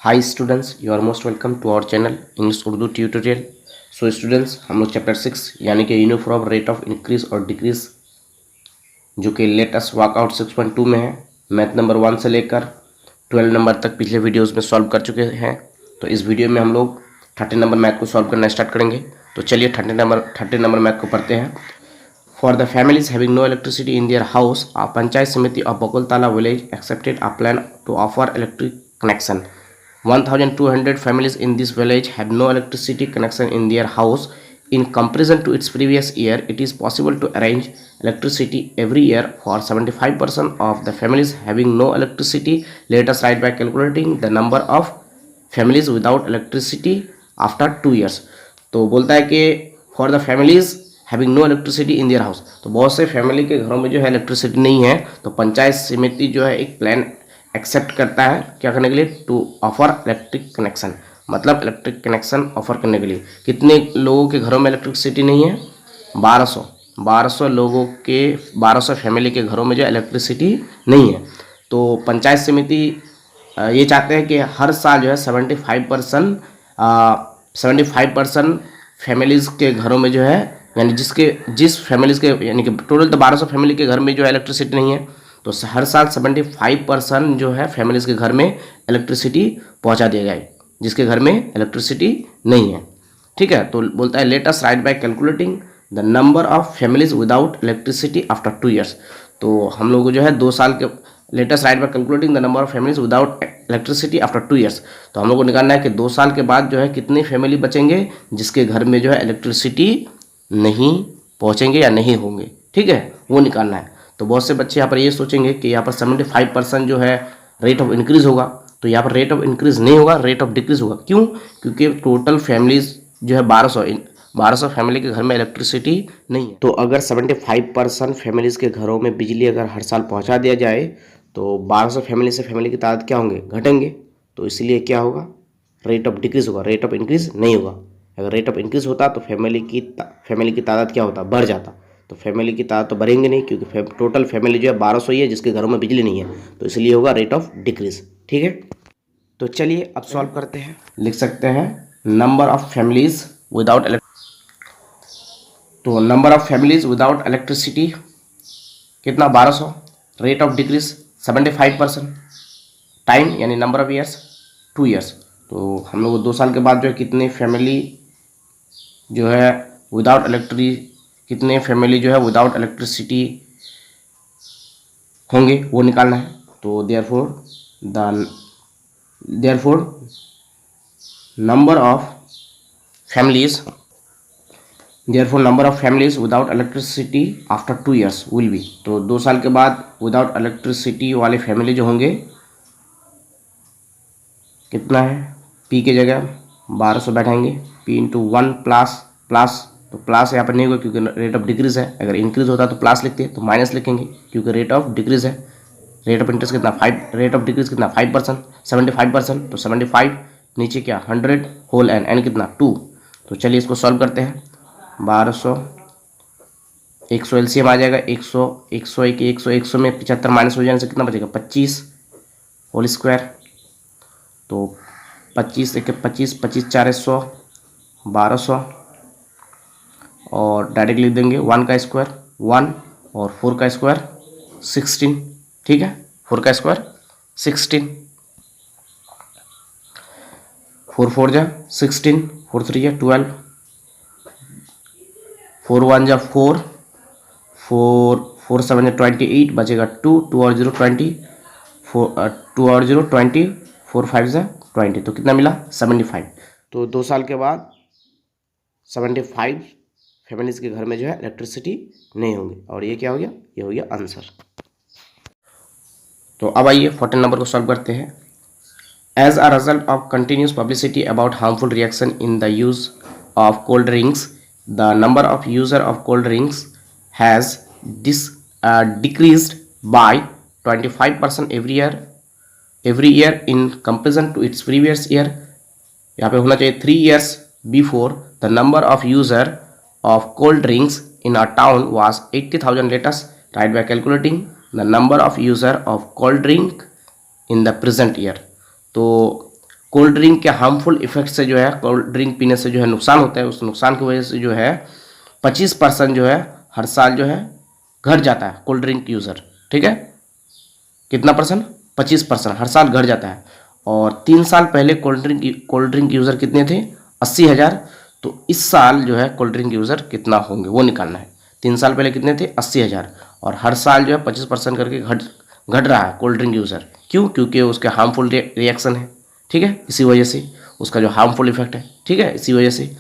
High students, you are most welcome to our channel English Urdu tutorial. So students, हम लोग chapter 6 यानी कि uniform rate of increase और decrease जो कि लेटेस्ट वर्कआउट 6.2 में है, मैथ नंबर 1 से लेकर 12 नंबर तक पिछले वीडियोस में सॉल्व कर चुके हैं। तो इस वीडियो में हम लोग 30 नंबर मैथ को सॉल्व करना स्टार्ट करेंगे। तो चलिए 30 नंबर मैथ को पढ़ते हैं। For the families having no electricity in their house, a Panchayat Samiti of Bakultala village accepted a plan to offer electric connection. 1,200 families in this village had no electricity connection in their house. In comparison to its previous year, it is possible to arrange electricity every year for 75% of the families having no electricity. Let us write by calculating the number of families without electricity after 2 years. तो बोलता है कि for the families having no electricity in their house, तो बहुत से family के घरों में जो है इलेक्ट्रिसिटी नहीं है, तो पंचायत समिति जो है एक प्लान एक्सेप्ट करता है क्या करने के लिए, टू ऑफर इलेक्ट्रिक कनेक्शन। मतलब इलेक्ट्रिक कनेक्शन ऑफर करने के लिए कितने लोगों के घरों में इलेक्ट्रिसिटी नहीं है? 1200 लोगों के 1200 फैमिली के घरों में जो इलेक्ट्रिसिटी नहीं है। तो पंचायत समिति ये चाहते हैं कि हर साल जो है 75% फैमिलीज़ के घरों में जो है, यानी जिस फैमिलीज़ के, यानी कि टोटल तो 1200 फैमिली के घर में जो है इलेक्ट्रिसिटी नहीं है, तो हर साल 75% जो है फैमिलीज़ के घर में इलेक्ट्रिसिटी पहुंचा दिया जाए जिसके घर में इलेक्ट्रिसिटी नहीं है। ठीक है, तो बोलता है let us right bye calculating the number of families without electricity after 2 years. तो हम लोग को जो है 2 साल के let us right bye calculating the number of families without electricity after 2 years. तो हम लोग को निकालना है कि 2 साल के बाद जो है कितनी फैमिली बचेंगे जिसके घर में जो है इलेक्ट्रिसिटी नहीं पहुंचेंगे या नहीं होंगे। ठीक है, वो निकालना है। तो बहुत से बच्चे यहाँ पर ये सोचेंगे कि यहाँ पर 75% जो है रेट ऑफ इंक्रीज होगा, तो यहाँ पर रेट ऑफ इंक्रीज नहीं होगा, रेट ऑफ डिक्रीज होगा। क्यों? क्योंकि टोटल फैमिलीज जो है 1200 फैमिली के घर में इलेक्ट्रिसिटी नहीं है। तो अगर 75% फैमिलीज के घरों में बिजली अगर हर साल पहुंचा दिया जाए तो 1200 फैमिली से फैमिली की तादाद क्या होंगे? घटेंगे। तो इसलिए क्या होगा? रेट ऑफ डिक्रीज होगा, रेट ऑफ इंक्रीज नहीं होगा। अगर रेट ऑफ इंक्रीज होता तो फैमिली की तादाद क्या होता? बढ़ जाता। तो फैमिली की तादाद तो बढ़ेंगे नहीं, क्योंकि टोटल फैमिली जो है 1200 ही है जिसके घरों में बिजली नहीं है, तो इसलिए होगा रेट ऑफ डिक्रीज। ठीक है, तो चलिए अब सॉल्व करते हैं। लिख सकते हैं नंबर ऑफ फैमिलीज विदाउट, तो number of families without electricity कितना? 1200। Rate of decrease 75%। टाइम यानी नंबर ऑफ ईयर्स 2 ईयर्स। तो हम लोग 2 साल के बाद जो है कितने फैमिली जो है विदाउट इलेक्ट्रिसिटी होंगे वो निकालना है। तो therefore number of families without electricity after 2 years will be, तो 2 साल के बाद विदाउट इलेक्ट्रिसिटी वाले फैमिली जो होंगे कितना है? पी के जगह 1200 बैठाएंगे, पी इंटू 1 प्लस, तो प्लस यहाँ पर नहीं होगा क्योंकि रेट ऑफ डिक्रीज है। अगर इंक्रीज होता तो प्लस लिखते, तो माइनस लिखेंगे क्योंकि रेट ऑफ डिक्रीज है। रेट ऑफ इंटरेस्ट कितना? 5। रेट ऑफ डिक्रीज कितना? 5%। 75%, तो 75 नीचे क्या? 100 होल एन कितना? 2। तो चलिए इसको सॉल्व करते हैं। 1200 100 एलसीएम आ जाएगा, 100 में 75 माइनस हो जाने से कितना बचेगा? 25 होल स्क्वायर। तो 25 1 25, 25 4 100, 1200 और डायरेक्ट लिख देंगे 1 का स्क्वायर 1 और 4 का स्क्वायर 16। ठीक है, 4 का स्क्वायर 16, 4 4 जा 16, 4 3 जा 12, 4 1 जा 4, 4 7 जा 28, बचेगा 2 और 0 20, 2 और 0 20, 4 5 जा 20, तो कितना मिला? 75। तो 2 साल के बाद 75 फैमिलीज के घर में जो है इलेक्ट्रिसिटी नहीं होंगी, और ये क्या हो गया? ये हो गया आंसर। तो अब आइए 14 नंबर को सॉल्व करते हैं। As a result of continuous publicity about harmful reaction in the use of cold drinks, the number of user of cold drinks has decreased by 25% every year in comparison to its previous year. यहाँ पे होना चाहिए 3 years before the number of user of cold drinks in a town was 80,000. Let us write by calculating the number of user of cold drink in the present year. तो cold drink के harmful effect से जो है, cold drink पीने से जो है नुकसान होता है, उस नुकसान की वजह से जो है 25% जो है हर साल जो है घट जाता है कोल्ड ड्रिंक यूज़र। ठीक है, कितना परसेंट? 25% हर साल घट जाता है। और 3 साल पहले कोल्ड ड्रिंक यूज़र कितने थे? 80,000। तो इस साल जो है कोल्ड ड्रिंक यूज़र कितना होंगे वो निकालना है। 3 साल पहले कितने थे? 80,000। और हर साल जो है 25% करके घट रहा है कोल्ड ड्रिंक यूज़र। क्यों? क्योंकि उसके हार्मफुल रिएक्शन है। ठीक है, इसी वजह से उसका जो हार्मफुल इफेक्ट है। ठीक है, इसी वजह से।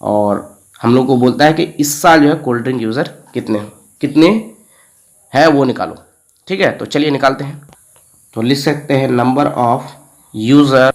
और हम लोग को बोलता है कि इस साल जो है कोल्ड ड्रिंक यूज़र कितने है वो निकालो। ठीक है, तो चलिए निकालते हैं। तो लिख सकते हैं नंबर ऑफ यूज़र,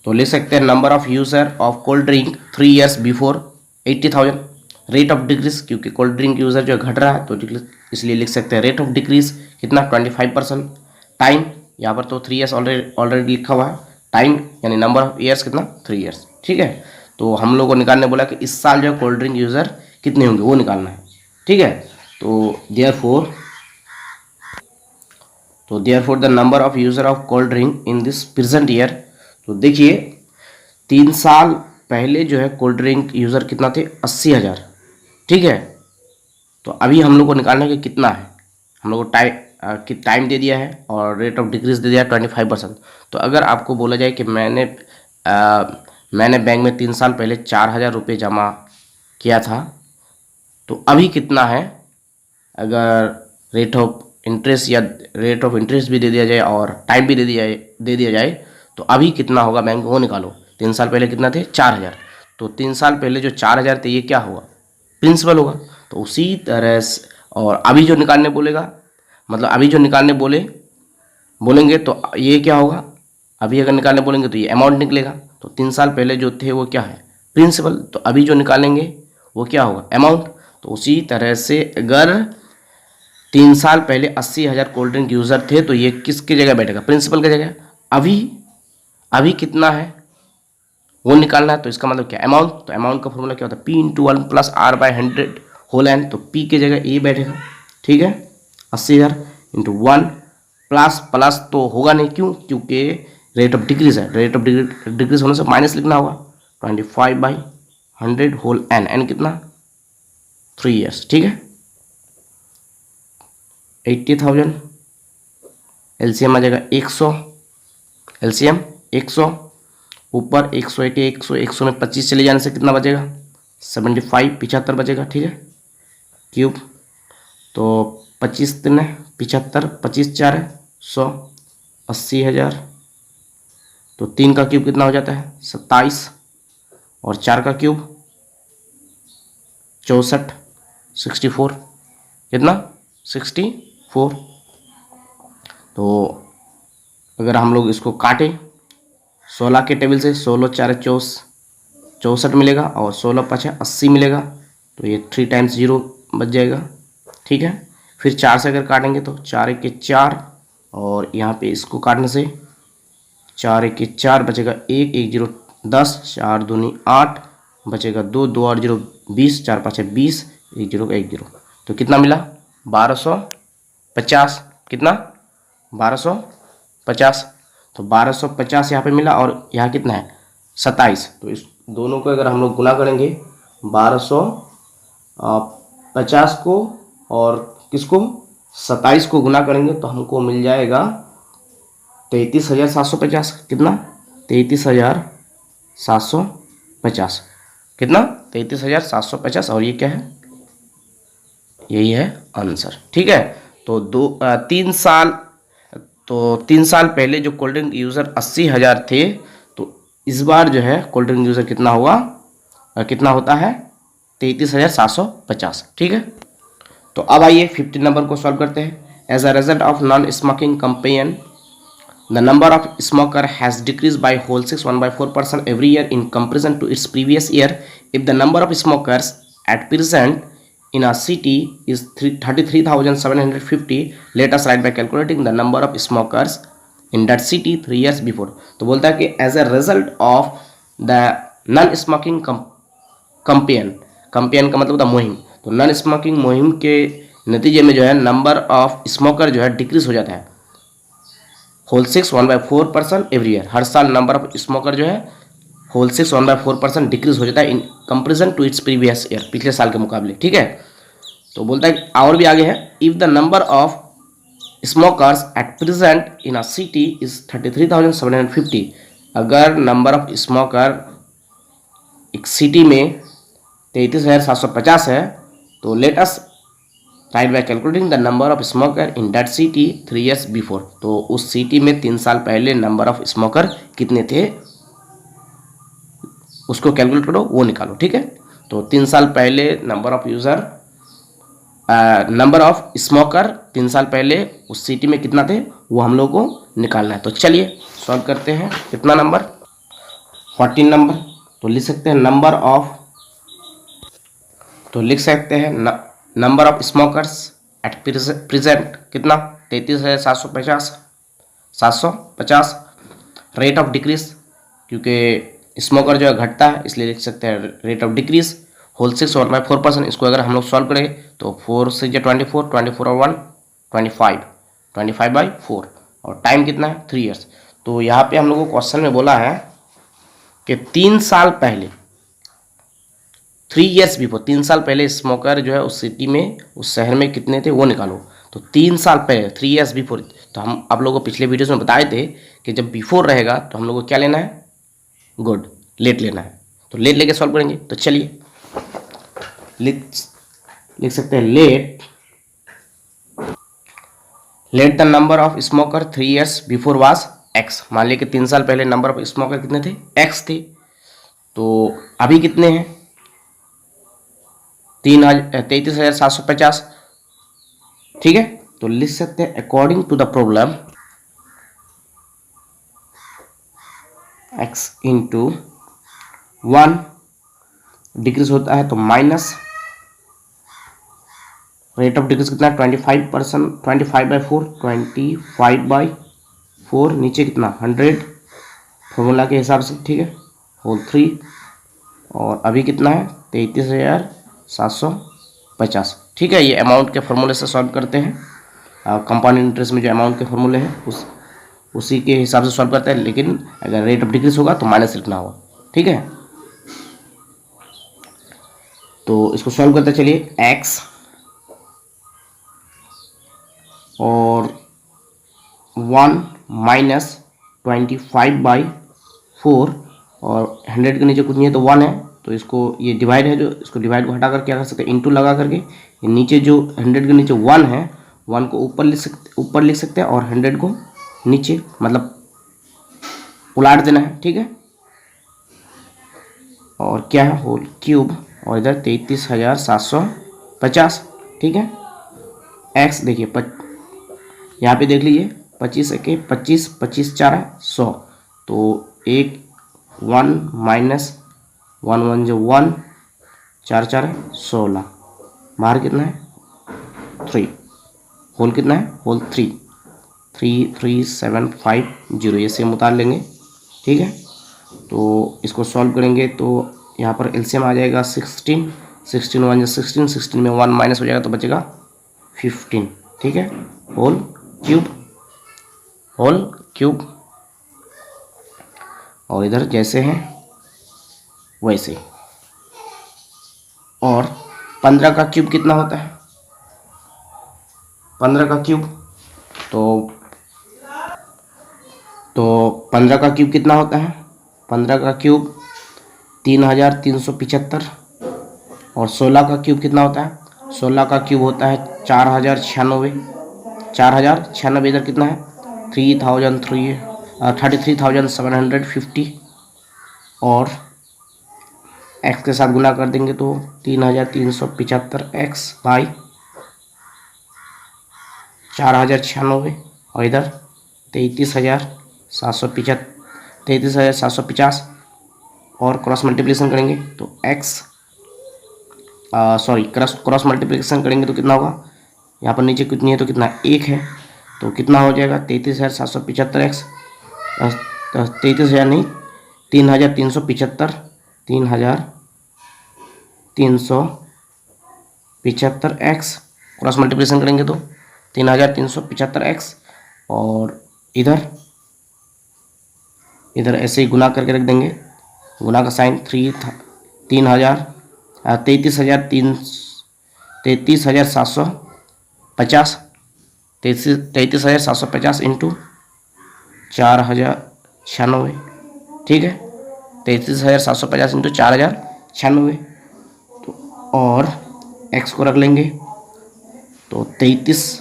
तो लिख सकते हैं number of user of cold drink 3 years before 80,000। Rate of decrease, क्योंकि कोल्ड ड्रिंक यूज़र जो घट रहा है तो इसलिए लिख सकते हैं रेट ऑफ डिक्रीज कितना? 25%। टाइम, यहाँ पर तो 3 years ऑलरेडी लिखा हुआ है। टाइम यानी नंबर ऑफ ईयर्स कितना? 3 years। ठीक है, तो हम लोग को निकालने बोला कि इस साल जो है कोल्ड ड्रिंक यूज़र कितने होंगे वो निकालना है। ठीक है, तो therefore the number of user of cold drink in this present year. तो देखिए 3 साल पहले जो है कोल्ड ड्रिंक यूज़र कितना थे? 80,000। ठीक है, तो अभी हम लोग को निकालना है कि कितना है। हम लोग को टाइम दे दिया है और रेट ऑफ डिक्रीज दे दिया है 25%। तो अगर आपको बोला जाए कि मैंने बैंक में 3 साल पहले 4,000 रुपये जमा किया था, तो अभी कितना है? अगर रेट ऑफ इंटरेस्ट या रेट ऑफ इंटरेस्ट भी दे दिया जाए और टाइम भी दे दिया जाए तो अभी कितना होगा बैंक वो निकालो। 3 साल पहले कितना थे? 4,000। तो 3 साल पहले जो 4,000 थे ये क्या होगा? प्रिंसिपल होगा। तो उसी तरह से और अभी जो निकालने बोलेगा, मतलब अभी जो निकालने बोलेंगे तो ये क्या होगा? अभी अगर निकालने बोलेंगे तो ये अमाउंट निकलेगा। तो 3 साल पहले जो थे वो क्या है? प्रिंसिपल। तो अभी जो निकालेंगे वो क्या होगा? अमाउंट। तो उसी तरह से अगर 3 साल पहले 80,000 कोल्ड ड्रिंक यूज़र थे तो ये किसकी जगह बैठेगा? प्रिंसिपल की जगह। अभी कितना है वो निकालना है। तो इसका मतलब क्या? अमाउंट। तो अमाउंट का फॉर्मूला क्या होता है? P×1 + R/100 whole N. तो P की जगह ए बैठेगा। ठीक है, 80,000 × 1 प्लस तो होगा नहीं। क्यों? क्योंकि रेट ऑफ डिक्रीज है। रेट ऑफ डिक्रीज होने से माइनस लिखना होगा। 25/100 होल एन। एन कितना? 3 years। ठीक है, 80,000 एलसीएम आ जाएगा 100। एलसीएम 100 ऊपर 180 100 में 25 चले जाने से कितना बचेगा? 75 75 बचेगा। ठीक है, क्यूब। तो 25 3 75, 25 4 100, 80,000। तो 3 का क्यूब कितना हो जाता है? 27। और 4 का क्यूब 64, 64 कितना? 64। तो अगर हम लोग इसको काटें 16 के टेबल से, 16 4 64 मिलेगा और 16 5 80 मिलेगा। तो ये 3 टाइम्स 0 बच जाएगा। ठीक है, फिर 4 से अगर काटेंगे तो 4 1 4 और यहाँ पे इसको काटने से 4 1 4 बचेगा 1 1 0 10 4 दूनी 8 बचेगा 2 2 और 0 20 4 5 20 1 0 1 0। तो कितना मिला? 1250। कितना? 1250। तो 1250 यहाँ पे मिला और यहाँ कितना है? 27। तो इस दोनों को अगर हम लोग गुना करेंगे 1250 को और किसको? 27 को गुना करेंगे तो हमको मिल जाएगा 33,750। कितना? 33,750। कितना? 33,750। और ये क्या है? यही है आंसर। ठीक है, तो 3 साल पहले जो कोल्ड ड्रिंक यूज़र 80,000 थे, तो इस बार जो है कोल्ड ड्रिंक यूज़र कितना हुआ? कितना होता है? 33,750। ठीक है, तो अब आइए 15 नंबर को सॉल्व करते हैं। As a result of non smoking campaign the number of smoker has decrease by whole 1/4% every year in comparison to its previous year. If the number of smokers at present in a city is 33,750, let us write by calculating the number of smokers in that city 3 years before। तो बोलता है कि as a result of the non smoking campaign का मतलब होता है मुहिम। तो नॉन स्मोकिंग मुहिम के नतीजे में जो है नंबर ऑफ स्मोकर जो है डिक्रीज हो जाता है। होल 6 1/4% एवरी ईयर, हर साल नंबर ऑफ स्मोकर जो है होल 6 1/4% डिक्रीज हो जाता है in comparison to its previous year, पिछले साल के मुकाबले। ठीक है, तो बोलता है और भी आगे है, if the number of smokers at present in a city is 33,750, अगर नंबर ऑफ स्मोकर एक सिटी में 33,750 है, तो let us right bye calculating the number of smoker in that city 3 years before, तो उस सिटी में 3 साल पहले नंबर ऑफ स्मोकर कितने थे उसको कैलकुलेट करो, वो निकालो। ठीक है, तो 3 साल पहले number of user, number of smoker 3 साल पहले उस सिटी में कितना थे वो हम लोग को निकालना है। तो चलिए सॉल्व करते हैं। कितना नंबर, 14 नंबर। तो लिख सकते हैं नंबर ऑफ, तो लिख सकते हैं number of smokers at present कितना 33,750 रेट ऑफ डिक्रीज, क्योंकि स्मोकर जो है घटता है इसलिए लिख सकते हैं रेट ऑफ डिक्रीज होल 6 1/4%। इसको अगर हम लोग सॉल्व करें तो 4 से 24 24 और 1 25/4, और टाइम कितना है 3 ईयर्स। तो यहाँ पे हम लोग को क्वेश्चन में बोला है कि 3 साल पहले 3 ईयर्स बिफोर, 3 साल पहले स्मोकर जो है उस सिटी में उस शहर में कितने थे वो निकालो। तो 3 साल पहले 3 ईयर्स बिफोर, तो हम आप लोगों को पिछले वीडियोस में बताए थे कि जब बिफोर रहेगा तो हम लोग को क्या लेना है, गुड, लेट लेना है। तो लेट लेके सॉल्व करेंगे। तो चलिए लिख सकते हैं let the number of smoker 3 years before was x. मान लिया कि 3 साल पहले नंबर ऑफ स्मोकर कितने थे, एक्स थे। तो अभी कितने हैं 33,750। ठीक है, तो लिख सकते हैं according to the problem x into 1 decrease होता है तो माइनस रेट ऑफ डिक्रीज कितना 25%, 25/4, 25/4 नीचे कितना 100 फॉर्मूला के हिसाब से। ठीक है, होल 3, और अभी कितना है 33,750। ठीक है, ये अमाउंट के फॉर्मूले से सॉल्व करते हैं। कंपाउंड इंटरेस्ट में जो अमाउंट के फॉर्मूले हैं उसी के हिसाब से सॉल्व करते हैं, लेकिन अगर रेट ऑफ डिक्रीज होगा तो माइनस लिखना होगा। ठीक है, तो इसको सॉल्व करते चलिए। x और 1 माइनस 25/4, और 100 के नीचे कुछ नहीं है तो 1 है, तो इसको ये डिवाइड है जो, इसको डिवाइड को हटा कर क्या कर सकते हैं इंटू लगा करके, ये नीचे जो 100 के नीचे 1 है 1 को ऊपर लिख सकते हैं और 100 को नीचे, मतलब उलाट देना है। ठीक है, और क्या है होल क्यूब, और इधर 33,750। ठीक है, x देखिए यहाँ पे देख लीजिए 25 के 25, 25 4 है 100, तो 1 माइनस 1 जो 1 4 4 है 16, बाहर कितना है 3, होल कितना है होल 33750, ये सेम उतार लेंगे। ठीक है, तो इसको सॉल्व करेंगे तो यहाँ पर एलसीएम आ जाएगा 16 1 जो 16 में 1 माइनस हो जाएगा तो बचेगा 15। ठीक है, होल क्यूब, और इधर जैसे हैं वैसे। और 15 का क्यूब कितना होता है, 15 का क्यूब, तो 15 का क्यूब कितना होता है, 15 का क्यूब 3375, और 16 का क्यूब कितना होता है, 16 का क्यूब होता है 4096। इधर कितना है 33,750, और x के साथ गुना कर देंगे तो 3375x बाई 4096, और इधर 33,750, और क्रॉस मल्टीप्लिकेशन करेंगे तो क्रॉस मल्टीप्लिकेशन करेंगे तो कितना होगा, यहाँ पर नीचे कितनी है तो कितना 1 है, तो कितना हो जाएगा 33,775x, 33,000 नहीं 3,375, 3,375x क्रॉस मल्टीप्लिकेशन करेंगे तो 3,375x, और इधर इधर ऐसे ही गुना करके रख देंगे, गुना का साइन 3,000 33,750 33,750 इंटू 4,096, ठीक है, 33,750 इंटू 4,096। तो और x को रख लेंगे, तो 33,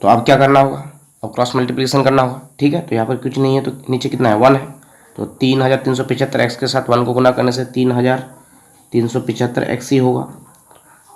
तो अब क्या करना होगा, अब क्रॉस मल्टीप्लिकेशन करना होगा, ठीक है। तो यहाँ पर कुछ नहीं है तो नीचे कितना है 1 है, तो 3,375 x के साथ 1 को गुना करने से 3,375 x ही होगा,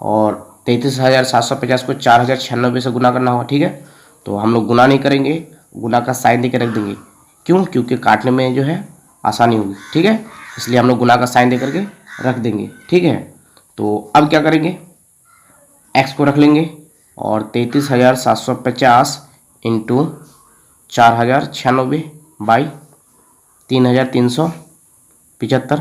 और 33,750 को 4,096 से गुना करना होगा, ठीक है। तो हम लोग गुना नहीं करेंगे, गुना का साइन देकर रख देंगे, क्यों, क्योंकि काटने में जो है आसानी होगी, ठीक है, इसलिए हम लोग गुना का साइन दे करके रख देंगे, ठीक है। तो अब क्या करेंगे, x को रख लेंगे और 33,750 इंटू 4,096 बाई 3,375,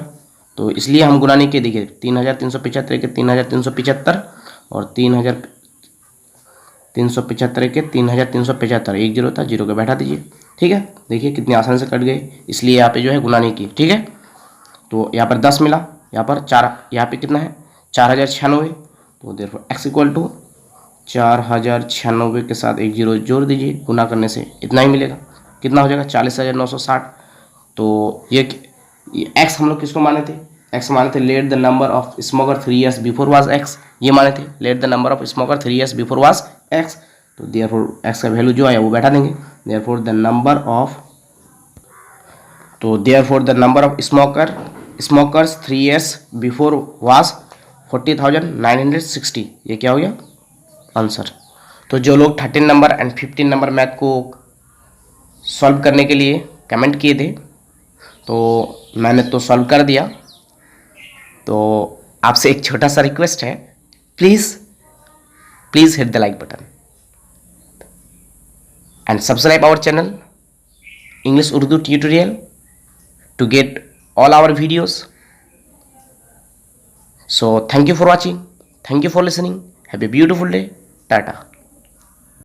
तो इसलिए हम गुना नहीं किए, देखिए 3,375 के 3,375 और 3,375 के 3,375, एक जीरो था, जीरो के बैठा दीजिए, ठीक है। देखिए कितनी आसानी से कट गए, इसलिए यहाँ पे जो है गुना नहीं किए, ठीक है। तो यहाँ पर 10 मिला, यहाँ पर 4, यहाँ पे कितना है 4,096, तो देयरफॉर x इक्वल टू 4,096 के साथ एक जीरो जोड़ दीजिए, गुना करने से इतना ही मिलेगा, कितना हो जाएगा 40,960। तो ये x हम लोग किसको माने थे, x माने थे let the number of smoker 3 years before was x, ये माने थे let the number of smoker 3 years before was x। तो देयरफॉर x का वैल्यू जो आया वो बैठा देंगे, therefore the number of smokers 3 years before was 40,960, ये क्या हो गया आंसर। तो जो लोग 13 नंबर एंड 15 नंबर मैथ को सॉल्व करने के लिए कमेंट किए थे, तो मैंने तो सॉल्व कर दिया। तो आपसे एक छोटा सा रिक्वेस्ट है, please hit the like button and subscribe our channel English Urdu tutorial to get all our videos. So thank you for watching, thank you for listening, have a beautiful day, tata.